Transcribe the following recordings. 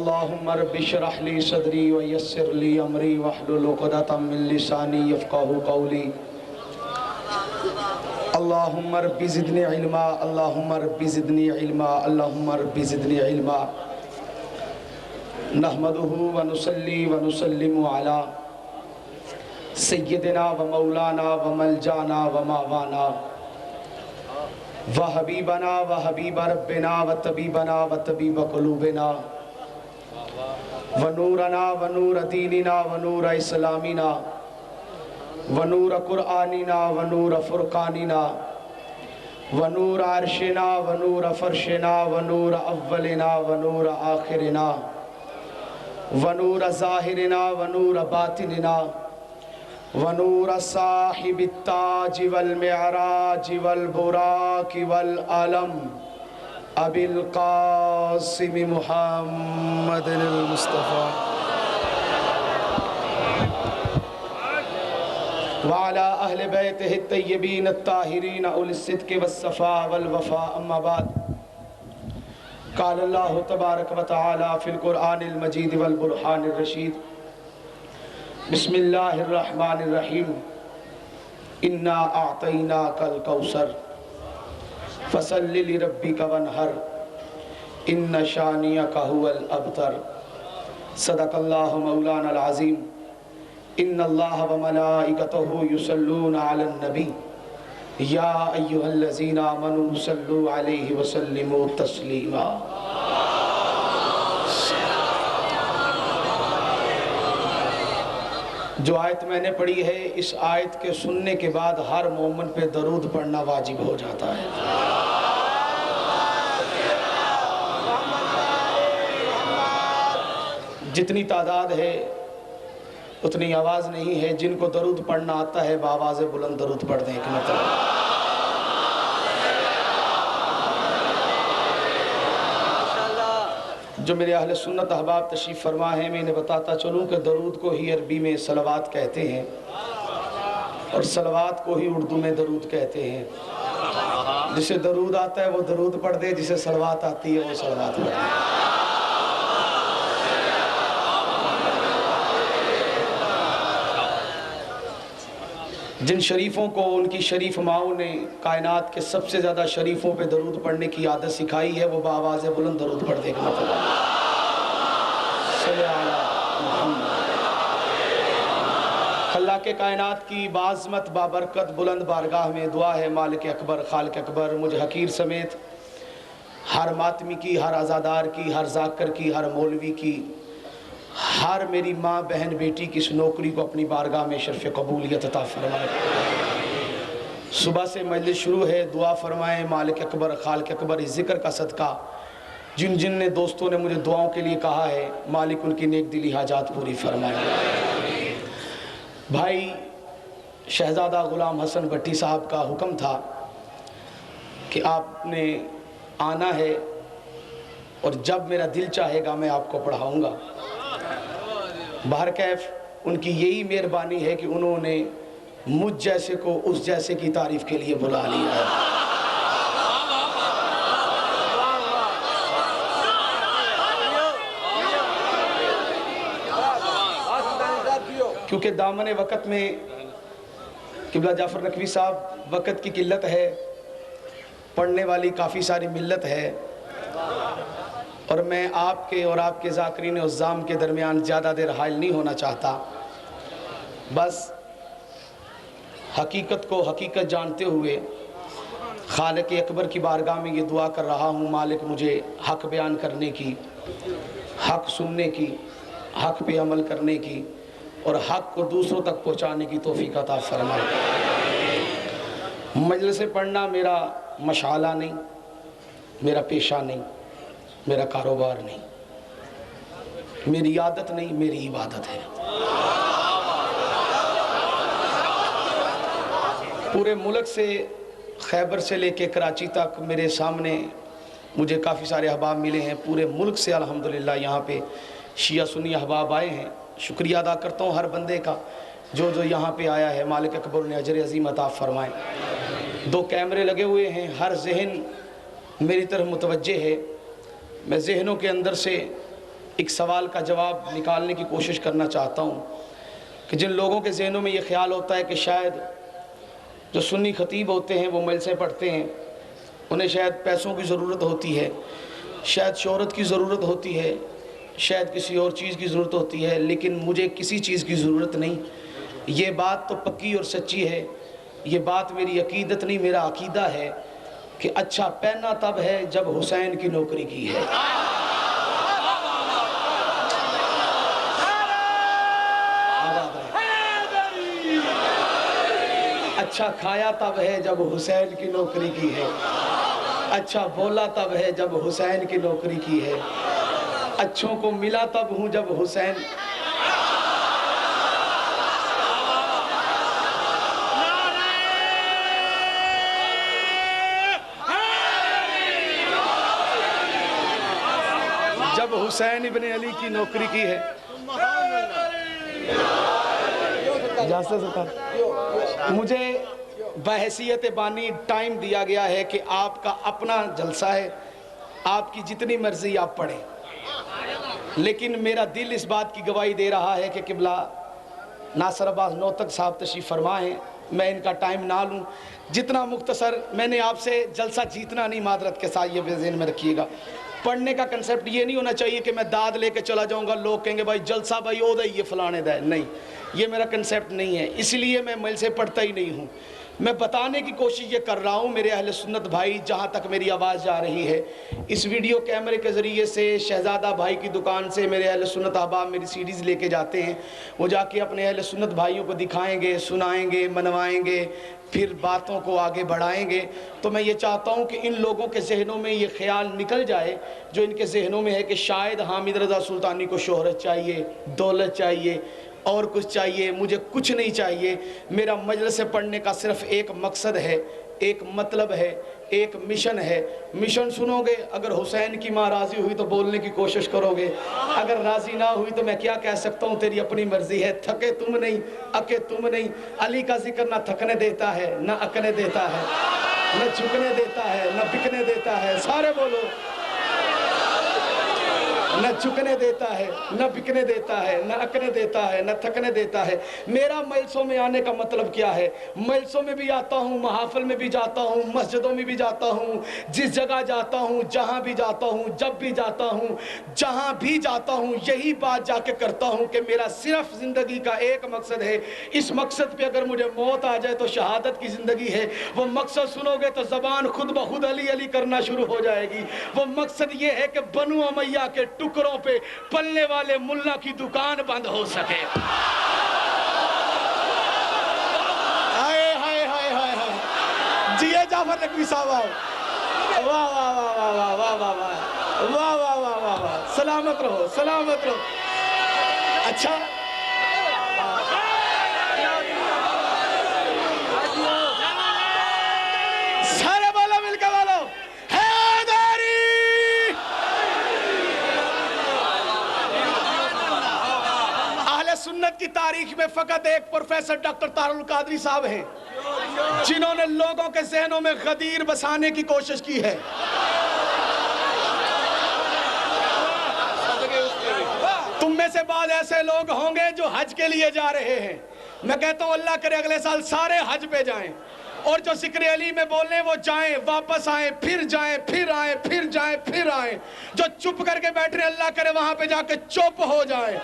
اللہم رب اشرح لی صدری ویسر لی امری واحلل عقدۃ من لسانی یفقہوا قولی اللہم رب زدنی علما اللہم رب زدنی علما اللہم رب زدنی علما نحمدہ ونصلی ونسلم علی سیدنا و مولانا و ملجانا و ماوانا و حبیبنا و حبیب ربنا و طبیبنا و طبیب قلوبنا و نورنا و نور دیننا و نور اسلامنا و نور قرآننا و نور فرقاننا و نور عرشنا و نور فرشنا و نور اولنا و نور آخرنا و نور ظاہرنا و نور باطننا و نور صاحب التاج والمعراج والبراق والعلم ابی القاسم محمد المصطفیٰ وعلى اہل بیتہ الطیبین الطاہرین اولی الصدق والصفاء والوفاء اما بعد قال اللہ تبارک و تعالی فی القرآن المجید والبرہان الرشید بسم اللہ الرحمن الرحیم انا اعطیناک الکوثر فصل لربک وانحر ان شانئک ھو الابتر صدق اللہ مولانا العظیم ان اللہ وملائکتہ یصلون علی النبی یا ایہا الذین آمنوا صلوا علیہ وسلموا تسلیما جو آیت میں نے پڑھی ہے اس آیت کے سننے کے بعد ہر مومن پہ درود پڑھنا واجب ہو جاتا ہے جتنی تعداد ہے اتنی آواز نہیں ہے جن کو درود پڑھنا آتا ہے بآواز بلند درود پڑھ دیں ایک مرتبہ جو میرے اہل سنت احباب تشریف فرما ہے میں انہیں بتاتا چلوں کہ درود کو ہی عربی میں صلوات کہتے ہیں اور صلوات کو ہی اردو میں درود کہتے ہیں جسے درود آتا ہے وہ درود پڑھ دے جسے صلوات آتی ہے وہ صلوات پڑھ دے جن شریفوں کو ان کی شریف ماؤں نے کائنات کے سب سے زیادہ شریفوں پہ درود پڑھنے کی عادت سکھائی ہے وہ بآواز بلند درود پڑھ دے گا صلی اللہ محمد اللہ کے کائنات کی بعظمت بابرکت بلند بارگاہ میں دعا ہے مالک اکبر خالق اکبر مجھ حقیر سمیت ہر ماتمی کی ہر عزادار کی ہر ذاکر کی ہر مولوی کی ہر میری ماں بہن بیٹی کی اس نوکری کو اپنی بارگاہ میں شرف قبولیت عطا فرمائے صبح سے مجلس شروع ہے دعا فرمائیں مالک اکبر خالق اکبر اس ذکر کا صدقہ جن جن نے دوستوں نے مجھے دعاؤں کے لیے کہا ہے مالک ان کی نیک دلی حاجات پوری فرمائے بھائی شہزادہ غلام حسن بھٹی صاحب کا حکم تھا کہ آپ نے آنا ہے اور جب میرا دل چاہے گا میں آپ کو پڑھاؤں گا بہرکیف ان کی یہی مہربانی ہے کہ انہوں نے مجھ جیسے کو اس جیسے کی تعریف کے لیے بلا لیا ہے کیونکہ دامن وقت میں قبلہ جعفر نقوی صاحب وقت کی قلت ہے پڑھنے والی کافی ساری ملت ہے اور میں آپ کے اور آپ کے ذاکرین عظام کے درمیان زیادہ دیر حائل نہیں ہونا چاہتا بس حقیقت کو حقیقت جانتے ہوئے خالق اکبر کی بارگاہ میں یہ دعا کر رہا ہوں مالک مجھے حق بیان کرنے کی حق سننے کی حق پہ عمل کرنے کی اور حق کو دوسروں تک پہنچانے کی توفیق عطا فرمائے مجلس پڑھنا میرا مشعلہ نہیں میرا پیشہ نہیں میرا کاروبار نہیں میری عادت نہیں میری عبادت ہے پورے ملک سے خیبر سے لے کے کراچی تک میرے سامنے مجھے کافی سارے احباب ملے ہیں پورے ملک سے الحمدللہ یہاں پہ شیعہ سنی احباب آئے ہیں شکریہ ادا کرتا ہوں ہر بندے کا جو یہاں پہ آیا ہے مالک اکبر نے اجر عظیم عطا فرمائے 2 کیمرے لگے ہوئے ہیں ہر ذہن میری طرف متوجہ ہے میں ذہنوں کے اندر سے ایک سوال کا جواب نکالنے کی کوشش کرنا چاہتا ہوں کہ جن لوگوں کے ذہنوں میں یہ خیال ہوتا ہے کہ شاید جو سنی خطیب ہوتے ہیں وہ مجلسیں پڑھتے ہیں، انہیں شاید پیسوں کی ضرورت ہوتی ہے، شاید شہرت کی ضرورت ہوتی ہے، شاید کسی اور چیز کی ضرورت ہوتی ہے، لیکن مجھے کسی چیز کی ضرورت نہیں۔ یہ بات تو پکی اور سچی ہے، یہ بات میری عقیدت نہیں، میرا عقیدہ ہے کہ اچھا پہنا تب ہے جب حسین کی نوکری کی ہے، اچھا کھایا تب ہے جب حسین کی نوکری کی ہے، اچھا بولا تب ہے جب حسین کی نوکری کی ہے، اچھوں کو ملا تب ہوں جب حسین جب حسین ابن علی کی نوکری کی ہے۔ مجھے بحیثیت بانی ٹائم دیا گیا ہے کہ آپ کا اپنا جلسہ ہے، آپ کی جتنی مرضی آپ پڑھیں، لیکن میرا دل اس بات کی گواہی دے رہا ہے کہ قبلہ ناصر عباس نوتک صاحب تشریف فرما ہیں، میں ان کا ٹائم نہ لوں، جتنا مختصر میں نے آپ سے جلسہ جیتنا نہیں، معذرت کے ساتھ یہ ذہن میں رکھیے گا۔ پڑھنے کا کنسپٹ یہ نہیں ہونا چاہیے کہ میں داد لے کے چلا جاؤں گا، لوگ کہیں گے بھائی جلسہ بھائی او دے یہ فلانے دے، نہیں، یہ میرا کنسپٹ نہیں ہے، اس لیے میں مجلسیں پڑھتا ہی نہیں ہوں۔ میں بتانے کی کوشش یہ کر رہا ہوں میرے اہل سنت بھائی، جہاں تک میری آواز جا رہی ہے، اس ویڈیو کیمرے کے ذریعے سے شہزادہ بھائی کی دکان سے میرے اہل سنت احباب میری سیڈیز لے کے جاتے ہیں، وہ جا کے اپنے اہل سنت بھائیوں کو دکھائیں گے، سنائیں گے، منوائیں گے، پھر باتوں کو آگے بڑھائیں گے۔ تو میں یہ چاہتا ہوں کہ ان لوگوں کے ذہنوں میں یہ خیال نکل جائے جو ان کے ذہنوں میں ہے کہ شاید حامد رضا سلطانی کو شہرت چاہیے، دولت چاہیے، اور کچھ چاہیے، مجھے کچھ نہیں چاہیے۔ میرا مجلس پڑھنے کا صرف ایک مقصد ہے، ایک مطلب ہے، ایک مشن ہے۔ مشن سنو گے، اگر حسین کی ماں راضی ہوئی تو بولنے کی کوشش کرو گے، اگر راضی نہ ہوئی تو میں کیا کہہ سکتا ہوں، تیری اپنی مرضی ہے۔ تھکے تم نہیں، اکے تم نہیں۔ علی کا ذکر نہ تھکنے دیتا ہے، نہ اکنے دیتا ہے، نہ جھکنے دیتا ہے، نہ بکنے دیتا ہے۔ سارے بولو، نہ جھکنے دیتا ہے، نہ بکنے دیتا ہے، نہ اکنے دیتا ہے، نہ تھکنے دیتا ہے۔ میرا مجلسوں میں آنے کا مطلب کیا ہے؟ مجلسوں میں بھی آتا ہوں، محافل میں بھی جاتا ہوں، مسجدوں میں بھی جاتا ہوں، جس جگہ جاتا ہوں، جہاں بھی جاتا ہوں، جب بھی جاتا ہوں، جہاں بھی جاتا ہوں، یہی بات جا کے کرتا ہوں کہ میرا صرف زندگی کا ایک مقصد ہے۔ اس مقصد پہ اگر مجھے موت آ جائے تو شہادت کی زندگی ہے۔ وہ مقصد سنو گے تو زبان خود بخود علی علی کرنا شروع ہو جائے گی۔ وہ مقصد یہ ہے کہ بنو امیہ کے ٹکڑوں پہ پلنے والے ملا کی دکان بند ہو سکے۔ ہائے ہائے ہائے ہائے ہائے، جیے جعفر نقوی صاحب آؤ، واہ واہ واہ واہ واہ واہ واہ واہ واہ واہ واہ واہ، سلامت رہو، سلامت رہو۔ اچھا سارے بولو، مل کے بولو، حیدری۔ اہل سنت کی تاریخ میں فقط ایک پروفیسر ڈاکٹر طاہر القادری صاحب ہیں جنہوں نے لوگوں کے ذہنوں میں غدیر بسانے کی کوشش کی ہے۔ تم میں سے بعض ایسے لوگ ہوں گے جو حج کے لیے جا رہے ہیں، میں کہتا ہوں اللہ کرے اگلے سال سارے حج پہ جائیں، اور جو ذکر علی میں بولنے وہ جائیں، واپس آئیں، پھر جائیں، پھر آئیں، پھر جائیں، پھر آئیں۔ جو چپ کر کے بیٹھ رہے اللہ کرے وہاں پہ جا کے چپ ہو جائیں۔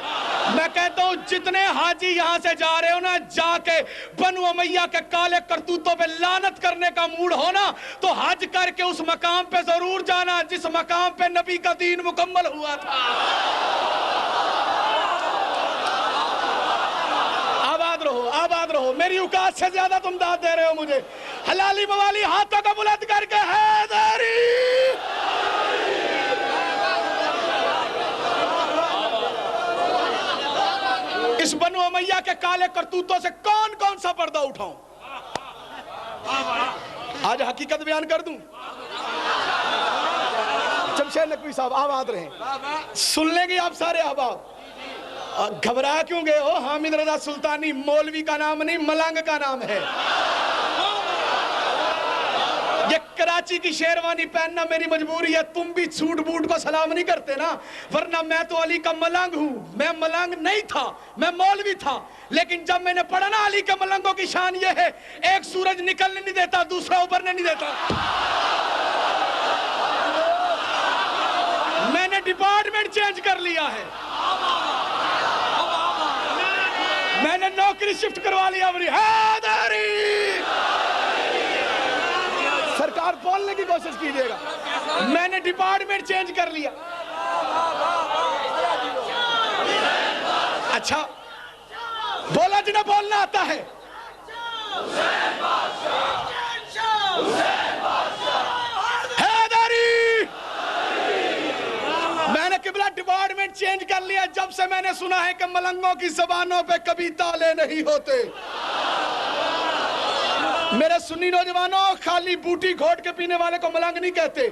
میں کہتا ہوں جتنے حاجی یہاں سے جا رہے ہو نا، جا کے بنو امیہ کے کالے کرتوتوں پہ لعنت کرنے کا موڈ ہونا تو حج کر کے اس مقام پہ ضرور جانا جس مقام پہ نبی کا دین مکمل ہوا تھا۔ آباد رہو، میری اوقات سے زیادہ تم داد دے رہے ہو مجھے۔ حلالی موالی ہاتھوں کو بلند کر کے حیدری۔ اس بنو امیہ کے کالے کرتوتوں سے کون کون سا پردہ اٹھاؤں؟ آج حقیقت بیان کر دوں۔ جمشید نقوی صاحب آباد رہیں، سن لیں گے آپ سارے احباب۔ گھبرا کیوں گئے ہو؟ حامد رضا سلطانی مولوی کا نام نہیں، ملنگ کا نام ہے۔ یہ کراچی کی شیروانی پہننا میری مجبوری ہے، تم بھی سوٹ بوٹ کو سلام نہیں کرتے نا، ورنہ میں تو علی کا ملنگ ہوں۔ میں ملنگ نہیں تھا، میں مولوی تھا، لیکن جب میں نے پڑھا نا علی کے ملنگوں کی شان یہ ہے، ایک سورج نکلنے نہیں دیتا، دوسرا ابھرنے نہیں دیتا۔ میں نے ڈپارٹمنٹ چینج کر لیا ہے، میں نے نوکری شفٹ کروا لیا اپنی۔ حیدری سرکار بولنے کی کوشش کیجئے گا، میں نے ڈپارٹمنٹ چینج کر لیا۔ اچھا بولا جنہیں بولنا آتا ہے۔ حیدری میں نے قبلہ ڈپارٹمنٹ چینج کر لیا جب سے میں نے سنا ہے کہ ملنگوں کی زبانوں پہ کبھی تالے نہیں ہوتے۔ میرے سنی نوجوانوں، خالی بوٹی گھوٹ کے پینے والے کو ملنگ نہیں کہتے،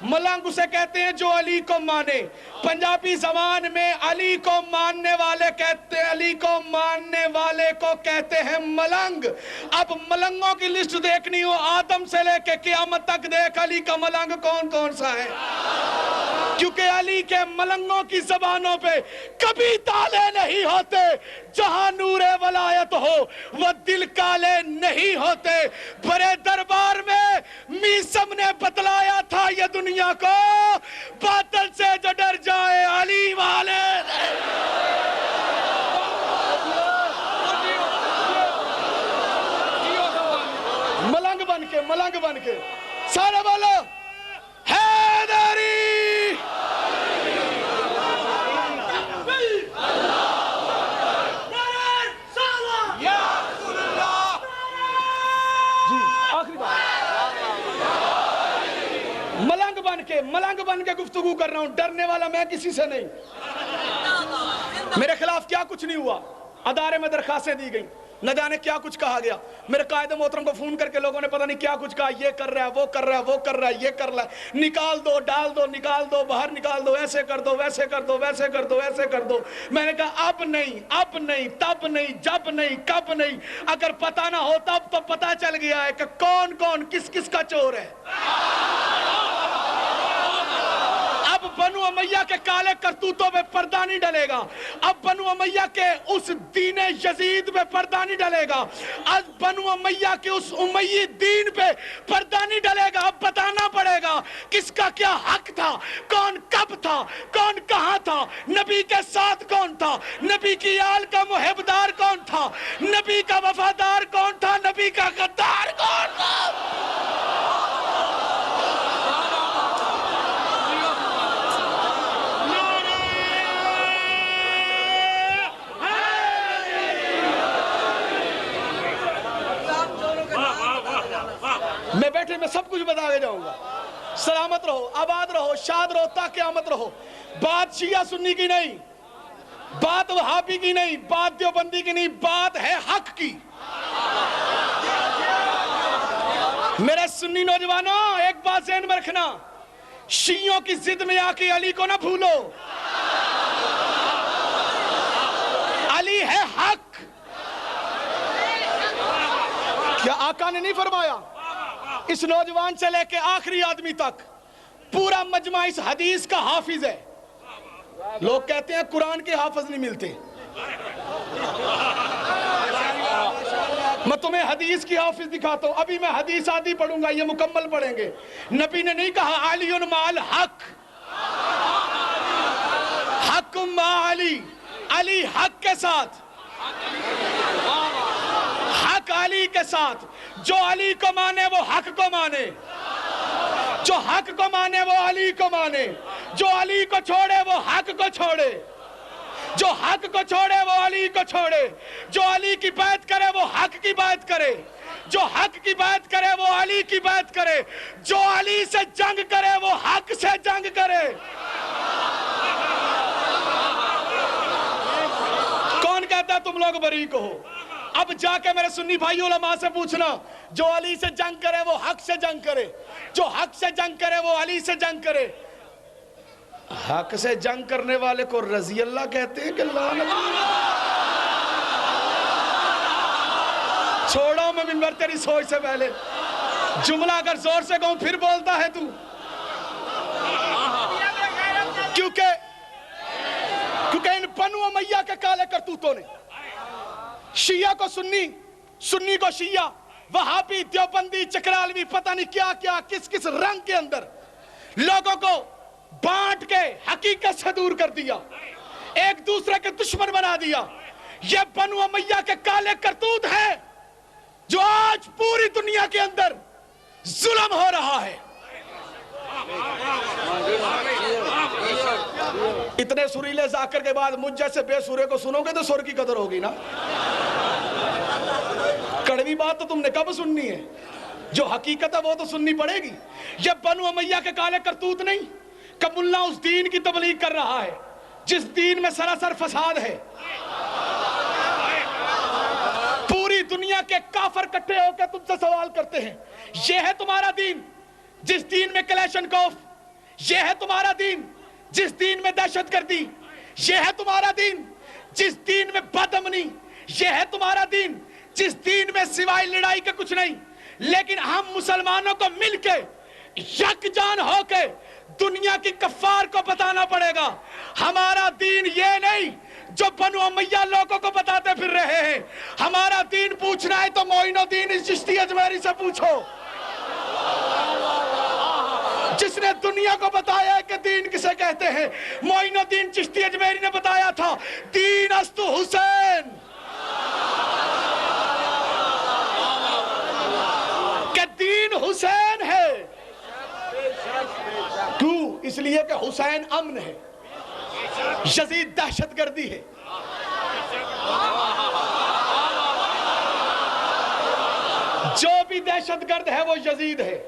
ملنگ اسے کہتے ہیں جو علی کو مانے۔ پنجابی زبان میں علی کو ماننے والے کہتے ہیں، علی کو ماننے والے کو کہتے ہیں ملنگ۔ اب ملنگوں کی لسٹ دیکھنی ہو آدم سے لے کے قیامت تک، دیکھ علی کا ملنگ کون کون سا ہے، کیونکہ علی کے ملنگوں کی زبانوں پہ کبھی تالے نہیں ہوتے۔ جہاں نور ولایت ہو وہ دل کالے نہیں ہوتے۔ بڑے دربار میں میسم نے بتلایا تھا یہ دنیا کو، باطل سے جو ڈر جائے علی والے۔ ملنگ بن کے سارے بولو حیدری۔ ملنگ بن کے گفتگو کر رہا ہوں، ڈرنے والا میں کسی سے نہیں۔ میرے خلاف کیا کچھ نہیں ہوا، ادارے میں درخواستیں دی گئیں، نہ جانے کیا کچھ کہا گیا۔ میرے قائد محترم کو فون کر کے لوگوں نے پتہ نہیں کیا کچھ کہا، یہ کر رہا ہے، وہ کر رہا ہے، وہ کر رہا ہے، یہ کر رہا ہے، نکال دو، ڈال دو، نکال دو، باہر نکال دو، ایسے کر دو، ویسے کر دو، ویسے کر دو، ایسے کر دو۔ میں نے کہا اب نہیں، اب نہیں، تب نہیں، جب نہیں، کب نہیں۔ اگر پتہ نہ ہو تب تو پتہ چل گیا ہے کہ کون کون کس کس کا چور ہے۔ اب بنو امیہ کے کالے کرتوتوں پہ پردہ نہیں ڈلے گا، اب بنو امیہ کے اس دین یزید پہ پردہ نہیں ڈلے گا، اب بنو امیہ کے اس امیہ دین پہ پردہ نہیں ڈلے گا۔ اب بتانا پڑے گا کس کا کیا حق تھا، کون کب تھا، کون کہاں تھا، نبی کے ساتھ کون تھا، نبی کی آل کا محبدار کون تھا، نبی کا وفادار کون تھا، نبی کا غدار کون تھا۔ میں بیٹھے میں سب کچھ بتا کے جاؤں گا۔ سلامت رہو، آباد رہو، شاد رہو، تا قیامت رہو۔ بات شیعہ سنی کی نہیں، بات وہابی کی نہیں، بات دیوبندی کی نہیں، بات ہے حق کی۔ میرے سنی نوجوانوں ایک بات ذہن میں رکھنا، شیعوں کی ضد میں آ کے علی کو نہ بھولو۔ علی ہے حق۔ کیا آقا نے نہیں فرمایا اس نوجوان سے لے کے آخری آدمی تک پورا مجمع اس حدیث کا حافظ ہے؟ لوگ کہتے ہیں قرآن کے حافظ نہیں ملتے، میں تمہیں حدیث کی حافظ دکھاتا ہوں۔ ابھی میں حدیث آدھی پڑھوں گا، یہ مکمل پڑھیں گے۔ نبی نے نہیں کہا علی مع حق، حق مع علی، علی حق کے ساتھ، حق علی کے ساتھ۔ جو علی کو مانے وہ حق کو مانے، جو حق کو مانے وہ علی کو مانے، جو علی کو چھوڑے وہ حق کو چھوڑے، جو حق کو چھوڑے وہ علی کو چھوڑے، جو علی کی بیعت کرے وہ حق کی بیعت کرے، جو حق کی بیعت کرے وہ علی کی بیعت کرے، جو علی سے جنگ کرے وہ حق سے جنگ کرے۔ کون کہتا ہے تم لوگ بری کو ہو؟ اب جا کے میرے سنی بھائی علماء سے پوچھنا، جو علی سے جنگ کرے وہ حق سے جنگ کرے، جو حق سے جنگ کرے وہ علی سے جنگ کرے۔ حق سے جنگ کرنے والے کو رضی اللہ کہتے ہیں کہ لعنت اللہ۔ چھوڑو میں منبر تیری سوچ سے پہلے، جملہ اگر زور سے کہوں پھر بولتا ہے تو، کیونکہ ان بنو امیہ کے کالے کرتوتوں نے شیعہ کو سنی، سنی کو شیعہ، وہابی، دیوبندی، چکرالوی، پتہ نہیں کیا کیا کس کس رنگ کے اندر لوگوں کو بانٹ کے حقیقت سے دور کر دیا، ایک دوسرے کے دشمن بنا دیا۔ یہ بنو امیہ کے کالے کرتوت ہے جو آج پوری دنیا کے اندر ظلم ہو رہا ہے۔ اتنے سریلے ذاکر کے بعد مجھ جیسے بے سورے کو سنو گے تو سر کی قدر ہوگی نا۔ کڑوی بات تو تم نے کب سننی ہے؟ جو حقیقت ہے وہ تو سننی پڑے گی۔ یہ بنو امیہ کے کالے کرتوت نہیں کہ ملا اس دین کی تبلیغ کر رہا ہے جس دین میں سراسر فساد ہے۔ پوری دنیا کے کافر کٹھے ہو کے تم سے سوال کرتے ہیں، یہ ہے تمہارا دین جس دین میں کلیشنکوف، یہ ہے تمہارا دین جس دین میں دہشت گردی، یہ ہے تمہارا دین جس دین میں بد امنی، یہ ہے تمہارا دین جس دین میں سوائے لڑائی کے کچھ نہیں۔ لیکن ہم مسلمانوں کو مل کے یکجان ہو کے دنیا کی کفار کو بتانا پڑے گا، ہمارا دین یہ نہیں جو بنو امیہ لوگوں کو بتاتے پھر رہے ہیں۔ ہمارا دین پوچھنا ہے تو معین الدین چشتی اجمیری سے پوچھو، جس نے دنیا کو بتایا ہے کہ دین کسے کہتے ہیں۔ معین الدین چشتی اجمیری نے بتایا تھا دین است حسین، کہ دین حسین ہے۔ کیوں؟ اس لیے کہ حسین امن ہے، یزید دہشت گردی ہے۔ جو بھی دہشت گرد ہے وہ یزید ہے،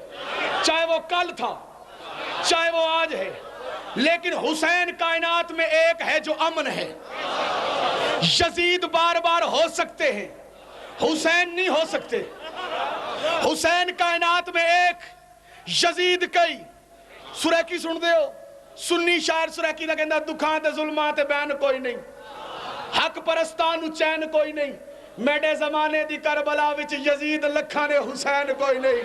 چاہے وہ کل تھا چاہے وہ آج ہے، لیکن حسین کائنات میں ایک ہے جو امن ہے۔ یزید بار بار ہو سکتے ہیں، حسین نہیں ہو سکتے۔ حسین کائنات میں ایک، یزید کئی۔ سریکی سن دے ہو، سنی شاعر سریکی دا کہندہ دکھاں تے ظلمات بین کوئی نہیں، حق پرستان چین کوئی نہیں، میڈے زمانے دی کربلا وچ یزید لکھاں نے حسین کوئی نہیں۔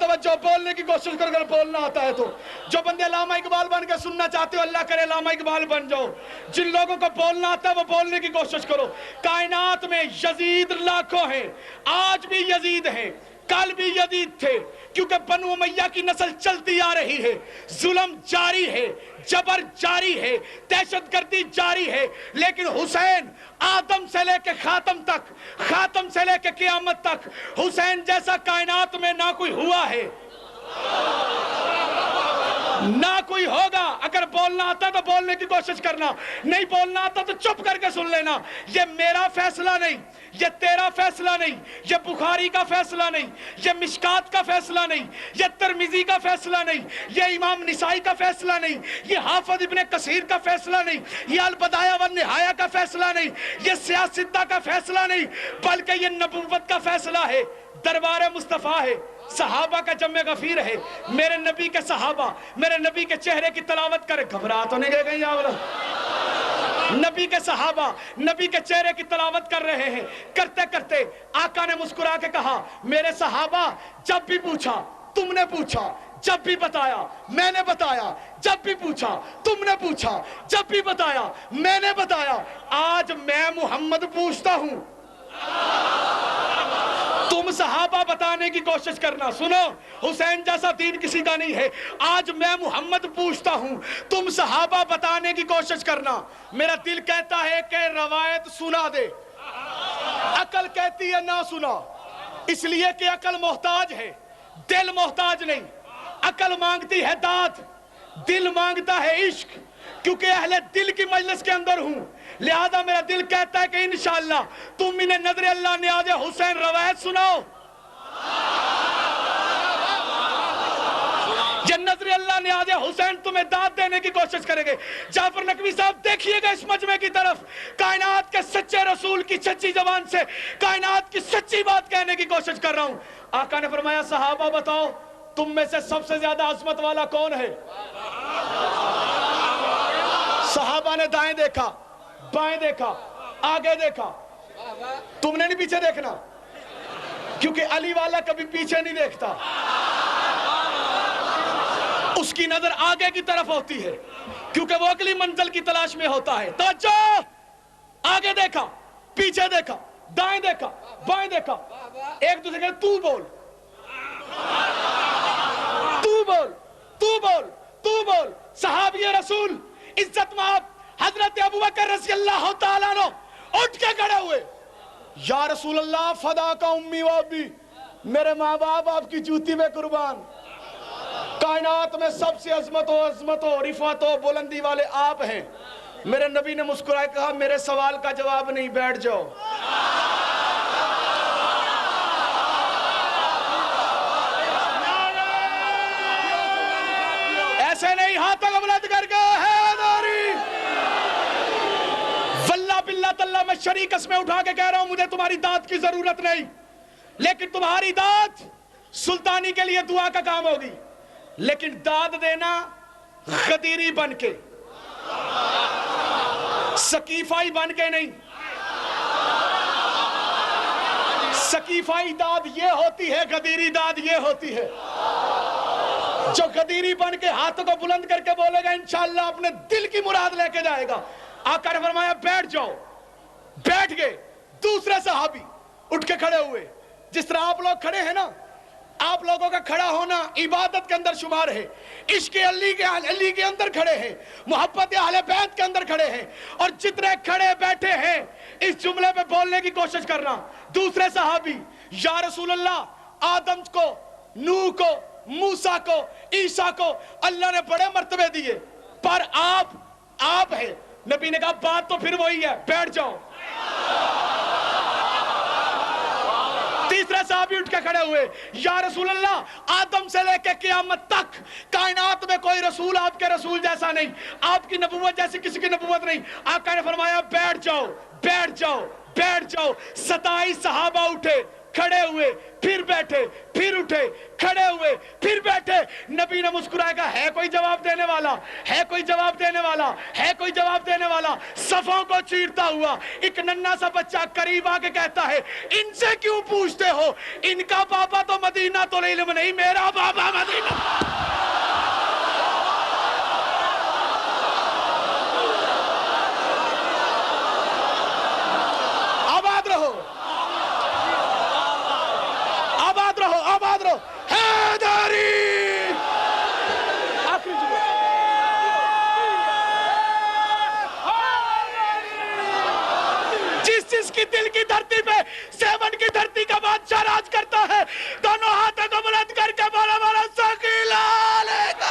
توجہ بولنے کی کوشش کر کر بولنا آتا ہے تو جو بندے علامہ اقبال بن کے سننا چاہتے ہو اللہ کرے علامہ اقبال بن جاؤ۔ جن لوگوں کو بولنا آتا ہے وہ بولنے کی کوشش کرو۔ کائنات میں یزید لاکھوں ہیں، آج بھی یزید ہیں، کل بھی یزید تھے، کیونکہ بنو امیہ کی نسل چلتی آ رہی ہے، ظلم جاری ہے، جبر جاری ہے، دہشت گردی جاری ہے، لیکن حسین آدم سے لے کے خاتم تک، خاتم سے لے کے قیامت تک حسین جیسا کائنات میں نہ کوئی ہوا ہے نہ کوئی ہوگا۔ اگر بولنا آتا تو بولنے کی کوشش کرنا، نہیں بولنا آتا تو چپ کر کے سن لینا۔ یہ میرا فیصلہ نہیں، یہ تیرا فیصلہ نہیں، یہ بخاری کا فیصلہ نہیں، یہ مشکات کا فیصلہ نہیں، یہ ترمذی کا فیصلہ نہیں، یہ امام نسائی کا فیصلہ نہیں، یہ حافظ ابن کثیر کا فیصلہ نہیں، یہ البدایہ والنہایہ کا فیصلہ نہیں، یہ سیاستہ کا فیصلہ نہیں، بلکہ یہ نبوت کا فیصلہ ہے، دربار مصطفیٰ ہے، صحابہ کا جمع غفیر ہے۔ میرے نبی کے صحابہ میرے نبی کے چہرے کی تلاوت کرے، گھبرا تو نہیں گئے کہیں آولا؟ نبی کے صحابہ نبی کے چہرے کی تلاوت کر رہے ہیں، کرتے کرتے آقا نے مسکرا کے کہا میرے صحابہ جب بھی پوچھا تم نے پوچھا، جب بھی بتایا میں نے بتایا، جب بھی پوچھا تم نے پوچھا، جب بھی بتایا میں نے بتایا، آج میں محمد پوچھتا ہوں، تم صحابہ بتانے کی کوشش کرنا۔ سنو، حسین جیسا دین کسی کا نہیں ہے، آج میں محمد پوچھتا ہوں، تم صحابہ بتانے کی کوشش کرنا۔ میرا دل کہتا ہے کہ روایت سنا دے، عقل کہتی ہے نہ سنا، اس لیے کہ عقل محتاج ہے، دل محتاج نہیں۔ عقل مانگتی ہے داد، دل مانگتا ہے عشق، کیونکہ اہل دل کی مجلس کے اندر ہوں، لہذا میرا دل کہتا ہے کہ انشاءاللہ تم انہیں نظر اللہ نیاز حسین روایت سناؤ۔ یہ نظر اللہ نیاز حسین تمہیں داد دینے کی کوشش کریں گے۔ جعفر نقوی صاحب دیکھیے گا اس مجمع کی طرف، کائنات کے سچے رسول کی سچی زبان سے کائنات کی سچی بات کہنے کی کوشش کر رہا ہوں۔ آقا نے فرمایا صحابہ بتاؤ تم میں سے سب سے زیادہ عظمت والا کون ہے؟ صحابہ نے دائیں دیکھا، بائیں دیکھا، آگے دیکھا، تم نے نہیں پیچھے دیکھنا، کیونکہ علی والا کبھی پیچھے نہیں دیکھتا، اس کی نظر آگے کی طرف ہوتی ہے، کیونکہ وہ اگلی منزل کی تلاش میں ہوتا ہے۔ توجہ، آگے دیکھا، پیچھے دیکھا، دائیں دیکھا، بائیں دیکھا، ایک دوسرے کے تو بول، تو بول، تو بول، تو بول۔ صحابی رسول عزت مآب حضرت ابوبکر رضی اللہ تعالیٰ عنہ اٹھ کے کھڑے ہوئے، یا رسول اللہ فدا کا امی و ابی، میرے ماں باپ آپ کی جوتی میں قربان، کائنات میں سب سے عظمت و رفعت و بلندی والے آپ ہیں۔ میرے نبی نے مسکرائے کہا میرے سوال کا جواب نہیں، بیٹھ جاؤ۔ ایسے نہیں، ہاتھوں کو بلند کر کے حیدری، واللہ باللہ تاللہ میں شریک قسمیں اٹھا کے کہہ رہا ہوں مجھے تمہاری داد کی ضرورت نہیں، لیکن تمہاری داد سلطانی کے لیے دعا کا کام ہوگی، لیکن داد دینا غدیری بن کے، سکیفائی بن کے نہیں۔ سکیفائی داد یہ ہوتی ہے، غدیری داد یہ ہوتی ہے۔ جو غدیری بن کے ہاتھ کو بلند کر کے بولے گا انشاءاللہ اپنے دل کی مراد لے کے جائے گا۔ آقا نے فرمایا بیٹھ جاؤ، بیٹھ گئے۔ دوسرے صحابی اٹھ کے کھڑے ہوئے، جس طرح آپ لوگ کھڑے ہیں نا، آپ لوگوں کا کھڑا ہونا عبادت کے اندر شمار ہے، عشق علی کے اندر کھڑے ہیں، محبت اہل بیت کے اندر کھڑے ہیں، اور جتنے کھڑے بیٹھے ہیں اس جملے پہ بولنے کی کوشش کرنا۔ دوسرے صحابی، یا رسول اللہ آدم کو، نوح کو، موسیٰ کو، عیسیٰ کو اللہ نے بڑے مرتبے دیے، پر آپ ہیں۔ نبی نے کہا بات تو پھر وہی ہے، بیٹھ جاؤ۔ تیسرے صحابی اٹھ کے کھڑے ہوئے، یا رسول اللہ آدم سے لے کے قیامت تک کائنات میں کوئی رسول آپ کے رسول جیسا نہیں، آپ کی نبوت جیسی کسی کی نبوت نہیں۔ آقا نے فرمایا بیٹھ جاؤ، بیٹھ جاؤ، بیٹھ جاؤ۔ 27 صحابہ اٹھے، کھڑے ہوئے، پھر بیٹھے، پھر اٹھے، کھڑے ہوئے، پھر بیٹھے۔ نبی نے مسکرائے کہا ہے کوئی جواب دینے والا، ہے کوئی جواب دینے والا، ہے کوئی جواب دینے والا۔ صفوں کو چیرتا ہوا ایک ننھا سا بچہ قریب آ کے کہتا ہے ان سے کیوں پوچھتے ہو، ان کا بابا تو مدینہ تو علم نہیں، میرا بابا مدینہ۔ آباد رہو، آباد رہو، آباد رہو۔ حیدری، آخری جملہ۔ جس کی دل کی دھرتی پہ 7 کی دھرتی کا بادشاہ راج کرتا ہے، دونوں ہاتھوں کو بلند کر کے بولا بولا ثقیلا علیکم۔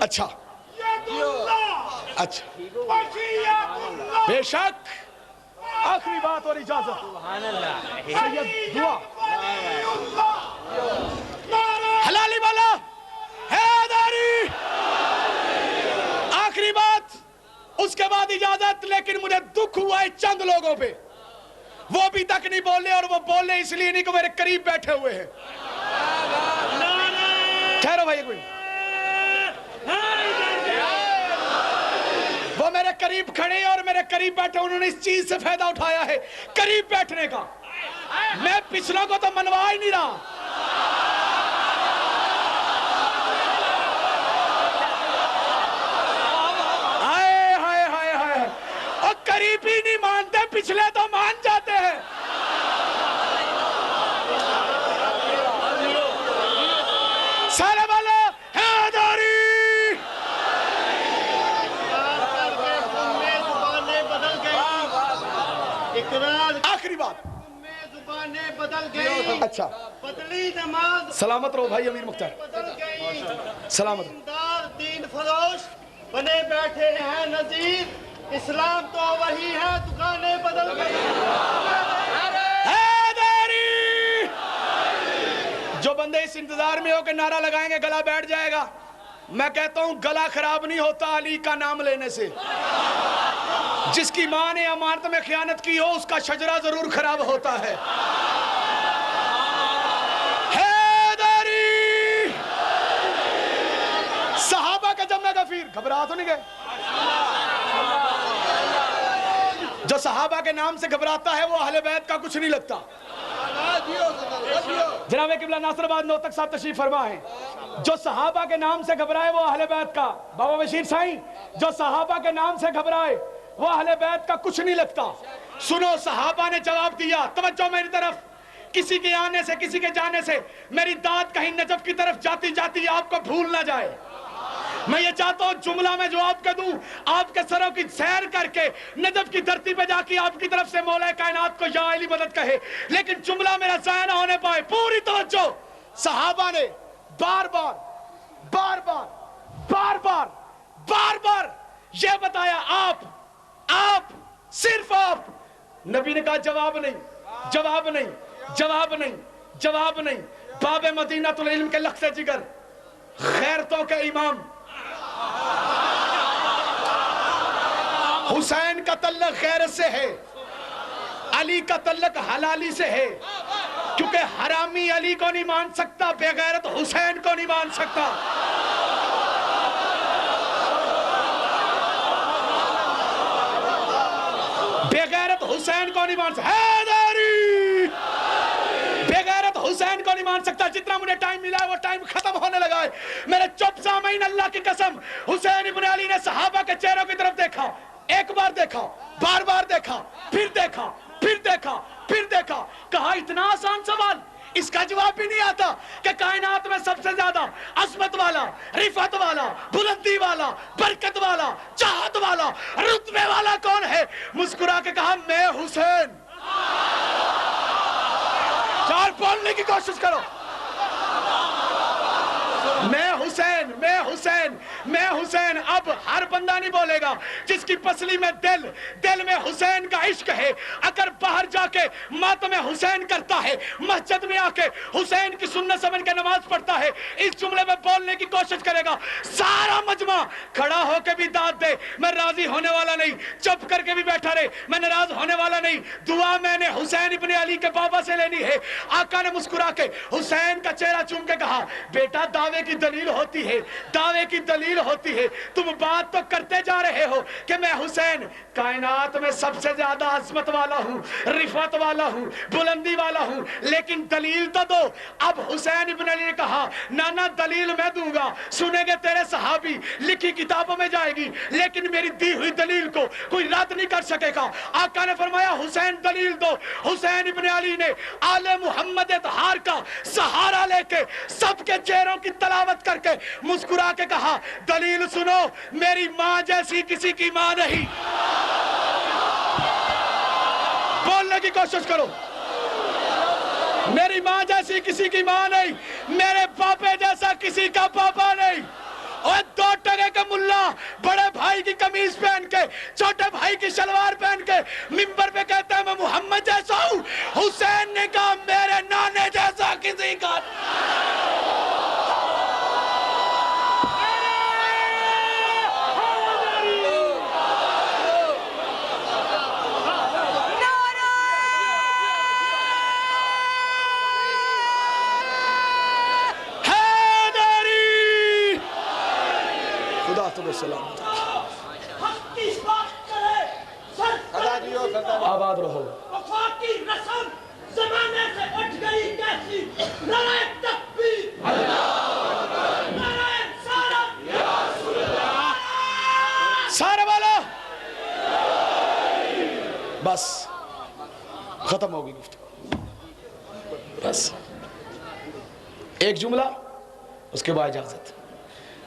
اچھا اچھا، بے شک آخری بات اور اجازت، سید دعا حلالی والا حیدری، آخری بات، اس کے بعد اجازت۔ لیکن مجھے دکھ ہوا ہے چند لوگوں پہ، وہ ابھی تک نہیں بولے، اور وہ بولے اس لیے نہیں کہ میرے قریب بیٹھے ہوئے ہیں۔ ٹھہرو بھائی ایک منٹ، وہ میرے قریب کھڑے اور میرے قریب بیٹھے، انہوں نے اس چیز سے فائدہ اٹھایا ہے قریب بیٹھنے کا۔ میں پچھلوں کو تو منوا ہی نہیں رہا۔ ہائے ہائے ہائے ہائے، اور قریب ہی نہیں مانتے، پچھلے تو مان جاتے ہیں۔ سارے والا حیدری، آخری بات، زبانیں بدل گئی، اچھا بدلی نماز سلامت رہو بھائی امیر مختار، بدل گئی، سلامت۔ دیندار دین فروش بنے بیٹھے ہیں نذیر، اسلام تو وہی ہے، دکانیں بدل گئی۔ حیدری، جو بندے اس انتظار میں ہو کہ نعرہ لگائیں گے گلا بیٹھ جائے گا، میں کہتا ہوں گلا خراب نہیں ہوتا علی کا نام لینے سے۔ جس کی ماں نے امانت میں خیانت کی ہو اس کا شجرہ ضرور خراب ہوتا ہے. حیدری صحابہ کا جمع غفیر گھبرا تو نہیں گئے؟ جو صحابہ کے نام سے گھبراتا ہے وہ اہل بیت کا کچھ نہیں لگتا. جناب قبلہ ناصر آباد نوتک صاحب تشریف فرما ہے. جو صحابہ کے نام سے گھبرائے وہ اہل بیت کا، بابا بشیر سائیں، جو صحابہ کے نام سے گھبرائے وہ اہل بیت کا کچھ نہیں لگتا. سنو صحابہ نے جواب دیا، توجہ میری طرف، کسی کے آنے سے کسی کے جانے سے میری داد کہیں نجف کی طرف جاتی جاتی آپ کو بھول نہ جائے. میں یہ چاہتا ہوں جملہ میں جو آپ کا دوں آپ کے سروں کی سیر کر کے نجف کی دھرتی پہ جا کے آپ کی طرف سے مولا کائنات کو یا علی مدد کہے، لیکن جملہ میرا ضائع نہ ہونے پائے. پوری توجہ. صحابہ نے بار بار بار بار بار بار بار بار یہ بتایا آپ صرف آپ. نبی نے کہا جواب نہیں جواب نہیں جواب نہیں جواب نہیں. باب مدینہ العلم کے لخت جگر، خیرتوں کے امام حسین کا تعلق غیرت سے ہے، علی کا تعلق حلالی سے ہے، کیونکہ حرامی علی کو نہیں مان سکتا، بے غیرت حسین کو نہیں مان سکتا. بے غیرت حسین کو نہیں مان سکتا. حیدری بے غیرت حسین کو نہیں مان سکتا. جتنا مجھے ٹائم ملا ہے وہ ٹائم ختم ہونے لگا ہے. میرے چپ سامعین اللہ کی قسم، حسین ابن علی نے صحابہ کے چہروں کی طرف دیکھا، ایک بار دیکھا، بار بار دیکھا، پھر دیکھا، پھر دیکھا، پھر دیکھا. کہا اتنا آسان سوال، اس کا جواب بھی نہیں آتا کہ کائنات میں سب سے زیادہ عظمت والا، رفعت والا، بلندی والا، برکت والا، چاہت والا، رتبے والا کون ہے؟ مسکرا کے کہا میں حسین. چار بولنے کی کوشش کرو. میں حسین میں حسین میں حسین. اب ہر بندہ نہیں بولے گا جس کی پسلی میں دل میں حسین کا عشق ہے، اگر باہر جا کے ماتم حسین کرتا ہے، مسجد میں آ کے حسین کی سنت سمجھ کے نماز پڑھتا ہے، اس جملے میں بولنے کی کوشش کرے گا. سارا مجمع کھڑا ہو کے بھی داد دے، میں راضی ہونے والا نہیں. چپ کر کے بھی بیٹھا رہے، میں ناراض ہونے والا نہیں. دعا میں نے حسین ابن علی کے بابا سے لینی ہے. آقا نے مسکرا کے حسین کا چہرہ چوم کے کہا بیٹا دعوے کی دلیل ہوتی ہے، دعوے کی دلیل ہوتی ہے. تم بات تو کرتے جا رہے ہو کہ میں حسین کائنات میں سب سے زیادہ عظمت والا ہوں، رفعت والا ہوں، بلندی والا ہوں، لیکن دلیل تو دو. اب حسین ابن علی نے کہا نانا دلیل میں دوں گا، سنیں گے تیرے صحابی، لکھی کتابوں میں جائے گی، لیکن میری دی ہوئی دلیل کو کوئی رد نہیں کر سکے گا. آقا نے فرمایا حسین دلیل دو. حسین ابن علی نے آل محمد اطہار کا سہارا لے کے سب کے چہروں کی تلاوت کر کے مسکرا کے کہا دلیل سنو، میری ماں جیسی کسی کی ماں نہیں. بولنے کی کوشش کرو. میری ماں جیسی کسی کی ماں نہیں، میرے پاپے جیسا کسی کا پاپا نہیں. اور 2 ٹکے کا ملا بڑے بھائی کی قمیض پہن کے، چھوٹے بھائی کی شلوار پہن کے منبر پہ کہتا ہے میں محمد جیسا ہوں. حسین نے کہا میرے نانے جیسا کسی کا. آباد رہو. وفا کی رسم زمانے سے اٹھ گئی کیسی، نعرہ تکبیر، نعرہ رسالت، سارے والا بس ختم ہوگی گفتگو. بس ایک جملہ اس کے بعد اجازت.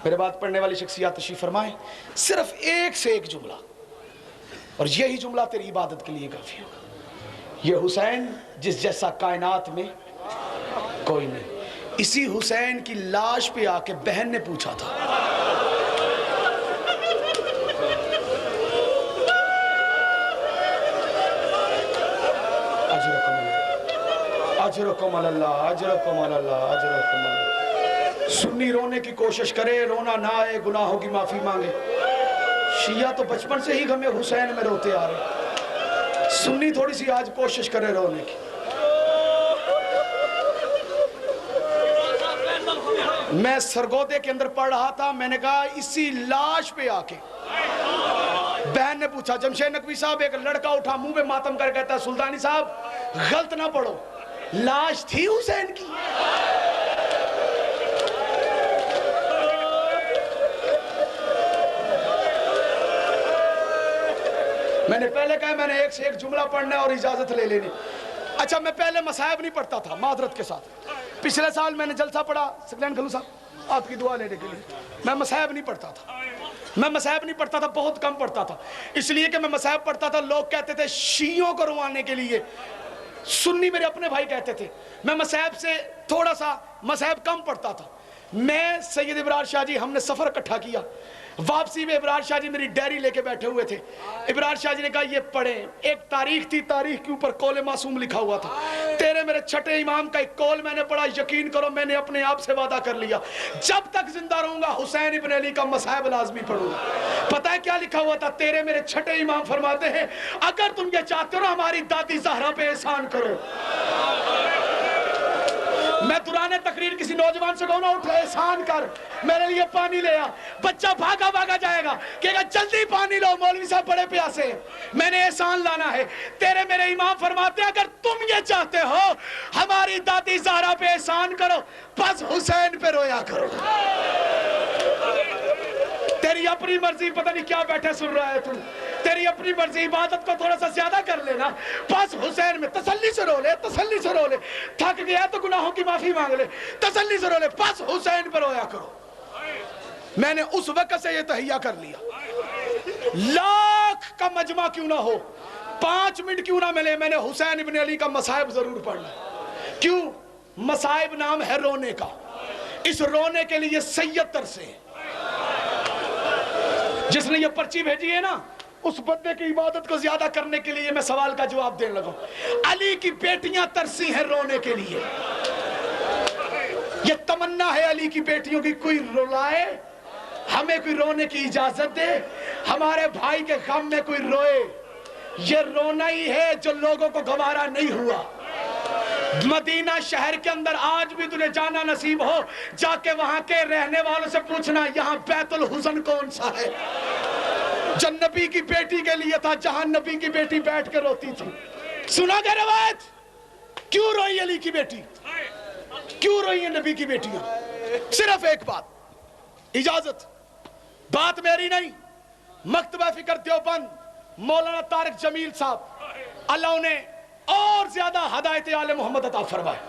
میرے بات پڑھنے والی شخصیات تشریف فرمائیں. صرف ایک سے ایک جملہ، اور یہی جملہ تیری عبادت کے لیے کافی ہوگا. یہ حسین جس جیسا کائنات میں کوئی نہیں. اسی حسین کی لاش پہ آ کے بہن نے پوچھا تھا اجرکم اللہ اجرکم اللہ اجرکم اللہ. سنی رونے کی کوشش کرے، رونا نہ آئے، گناہوں کی معافی مانگے. شیعہ تو بچپن سے ہی غم حسین میں روتے آ رہے، سنی تھوڑی سی آج کوشش کرے رونے کی۔ میں سرگودے کے اندر پڑھ رہا تھا، میں نے کہا اسی لاش پہ آ کے بہن نے پوچھا، جمشید نقوی صاحب ایک لڑکا اٹھا منہ پہ ماتم کر کہتا ہے سلطانی صاحب غلط نہ پڑھو، لاش تھی حسین کی۔ میں نے پہلے کہا میں نے ایک سے ایک جملہ پڑھنا ہے اور اجازت لے لینی۔ اچھا میں پہلے مصاحب نہیں پڑھتا تھا معذرت کے ساتھ، پچھلے سال میں نے جلسہ پڑھا سکلین گھلو صاحب آپ کی دعا لینے کے لیے، میں مصاحب نہیں پڑھتا تھا، میں مصاحب نہیں پڑھتا تھا، بہت کم پڑھتا تھا، اس لیے کہ میں مصاحب پڑھتا تھا لوگ کہتے تھے شیعوں کو روانے کے لیے، سنی میرے اپنے بھائی کہتے تھے، میں مصاحب سے تھوڑا سا مصاحب کم پڑھتا تھا۔ میں سید ابرار شاہ جی ہم نے سفر اکٹھا کیا، واپسی میں ابرار شاہ جی میری ڈیری لے کے بیٹھے ہوئے تھے، ابرار شاہ جی نے کہا یہ پڑھیں، ایک تاریخ تھی، تاریخ کے اوپر قول معصوم لکھا ہوا تھا، تیرے میرے چھٹے امام کا ایک قول میں نے پڑھا، یقین کرو میں نے اپنے آپ سے وعدہ کر لیا جب تک زندہ رہوں گا حسین ابن علی کا مصاحب لازمی پڑھوں گا۔ پتہ ہے کیا لکھا ہوا تھا؟ تیرے میرے چھٹے امام فرماتے ہیں اگر تم یہ چاہتے ہو ہماری دادی زہرا پہ احسان کرو۔ میں دوران تقریر کسی نوجوان سے کہوں نا اٹھ احسان کر میرے لیے پانی لے آ، بچہ بھاگا بھاگا جائے گا کہ جلدی پانی لو مولوی صاحب بڑے پیاسے ہیں، میں نے احسان لانا ہے۔ تیرے میرے امام فرماتے ہیں اگر تم یہ چاہتے ہو ہماری دادی زہرا پہ احسان کرو بس حسین پہ رویا کرو۔ تیری اپنی مرضی، پتہ نہیں کیا بیٹھے سن رہا ہے تم، تیری اپنی مرضی، عبادت کو تھوڑا سا زیادہ کر لینا، بس حسین میں تسلی سے رو لے، تسلی سے رو لے، تھک گیا تو گناہوں کی معافی مانگ لے، تسلی سے رو لے، بس حسین پر رویا کرو۔ میں نے اس وقت سے یہ تہیہ کر لیا، لاکھ کا مجمع کیوں نہ ہو، 5 منٹ کیوں نہ ملے، میں نے حسین ابن علی کا مصاحب ضرور پڑھنا۔ کیوں؟ مصاحب نام ہے رونے کا، اس رونے کے لیے سید ترسے ہیں۔ جس نے یہ پرچی بھیجی ہے نا اس بندے کی عبادت کو زیادہ کرنے کے لیے میں سوال کا جواب دینے لگا۔ علی کی بیٹیاں ترسی ہیں رونے کے لیے، یہ تمنا ہے علی کی بیٹیوں کی، کوئی رلائے ہمیں، کوئی رونے کی اجازت دے، ہمارے بھائی کے غم میں کوئی روئے، یہ رونا ہی ہے جو لوگوں کو گوارا نہیں ہوا۔ مدینہ شہر کے اندر آج بھی تجھے جانا نصیب ہو، جا کے وہاں کے رہنے والوں سے پوچھنا یہاں بیت الحزن کون سا ہے، جو نبی کی بیٹی کے لیے تھا، جہاں نبی کی بیٹی بیٹھ کے روتی تھی۔ سنا گیا روایت؟ کیوں روئی علی کی بیٹی؟ کیوں روئی ہیں نبی کی بیٹیاں؟ صرف ایک بات، اجازت، بات میری نہیں، مکتبہ فکر دیوبند مولانا طارق جمیل صاحب اللہ انہیں اور زیادہ ہدایت آل محمد عطا فرمائے،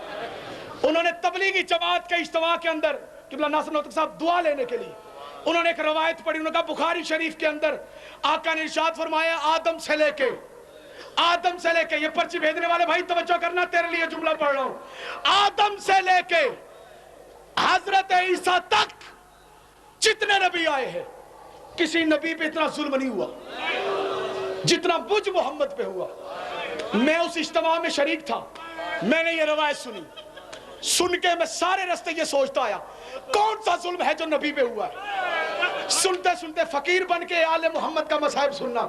انہوں نے تبلیغی جماعت کے اجتماع کے اندر قبلہ ناصر نوتک صاحب دعا لینے کے لیے انہوں نے ایک روایت پڑھی، انہوں نے کہا بخاری شریف کے اندر آقا نے ارشاد فرمایا آدم سے لے کے، یہ پرچی بھیجنے والے بھائی توجہ کرنا، تیرے لیے جملہ پڑھ رہا ہوں، آدم سے لے کے حضرت عیسیٰ تک جتنے نبی آئے ہیں کسی نبی پہ اتنا ظلم نہیں ہوا جتنا مجھ محمد پہ ہوا۔ میں اس اجتماع میں شریک تھا، میں نے یہ روایت سنی، سن کے میں سارے رستے یہ سوچتا آیا کون سا ظلم ہے جو نبی پہ ہوا ہے۔ سنتے سنتے فقیر بن کے آل محمد کا مصاحب سننا،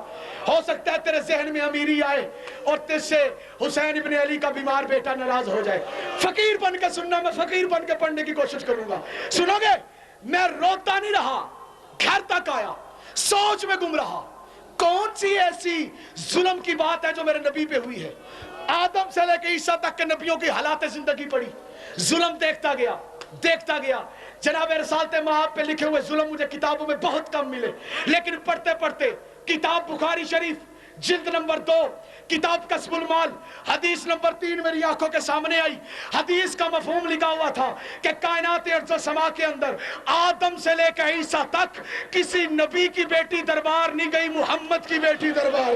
ہو سکتا ہے تیرے ذہن میں امیری آئے اور تجھ سے حسین ابن علی کا بیمار بیٹا ناراض ہو جائے، فقیر بن کے سننا، میں فقیر بن کے پڑھنے کی کوشش کروں گا۔ سنو گے؟ میں روتا نہیں رہا، گھر تک آیا، سوچ میں گم رہا کون سی ایسی ظلم کی بات ہے جو میرے نبی پہ ہوئی ہے۔ آدم سے لے کے عیسیٰ تک کے نبیوں کی حالات زندگی پڑھی، ظلم دیکھتا گیا۔ جناب رسالت مآب پہ لکھے ہوئے ظلم مجھے کتابوں میں بہت کم ملے، لیکن پڑھتے پڑھتے کتاب بخاری شریف جلد نمبر 2 کتاب کسب المال حدیث نمبر 3 میری آنکھوں کے سامنے آئی۔ حدیث کا مفہوم لکھا ہوا تھا کہ کائنات ارض و سما کے اندر آدم سے لے کے عیسیٰ تک کسی نبی کی بیٹی دربار نہیں گئی، محمد کی بیٹی دربار۔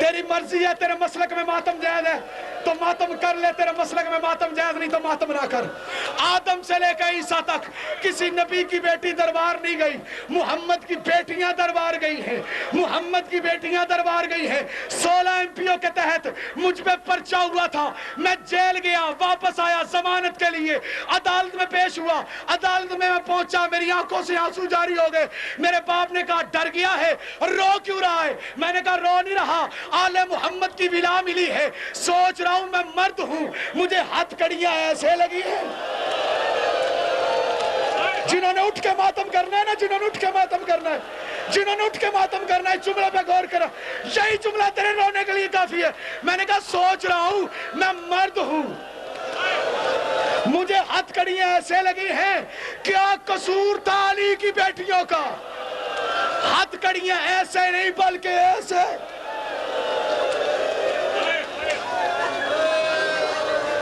تیری مرضی ہے، تیرے مسلک میں ماتم جائز ہے تو ماتم کر لے، تیرے مسلک میں ماتم جائز نہیں تو ماتم نہ کر۔ آدم سے لے کے عیسیٰ تک کسی نبی کی بیٹی دربار نہیں نہیں گئی, محمد کی بیٹیاں دربار گئی ہیں, محمد کی بیٹیاں دربار گئی ہیں. 16 MP کے تحت مجھ پہ پرچہ ہوا تھا, میں جیل گیا, واپس آیا ضمانت کے لیے, عدالت میں پیش ہوا, عدالت میں پہنچا, میری آنکھوں سے آنسو جاری ہو گئے. میرے باپ نے کہا ڈر گیا ہے, رو کیوں رہا ہے؟ میں نے کہا رو نہیں رہا, آل محمد کی ولا ملی ہے, سوچ رہا ہوں میں مرد ہوں, مجھے ہتھ کڑیاں ایسے لگی ہیں. جنہوں نے اٹھ کے ماتم کرنا ہے نا, جنہوں نے اٹھ کے ماتم کرنا ہے, جنہوں نے اٹھ کے ماتم کرنا ہے, جملہ پہ غور کرا, یہی جملہ تیرے رونے کے لیے کافی ہے. میں نے کہا سوچ رہا ہوں میں مرد ہوں, مجھے ہتھ کڑیاں ایسے لگی ہیں, کیا قصور تھا علی کی بیٹیوں کا؟ ہتھ کڑیاں ایسے نہیں بلکہ ایسے.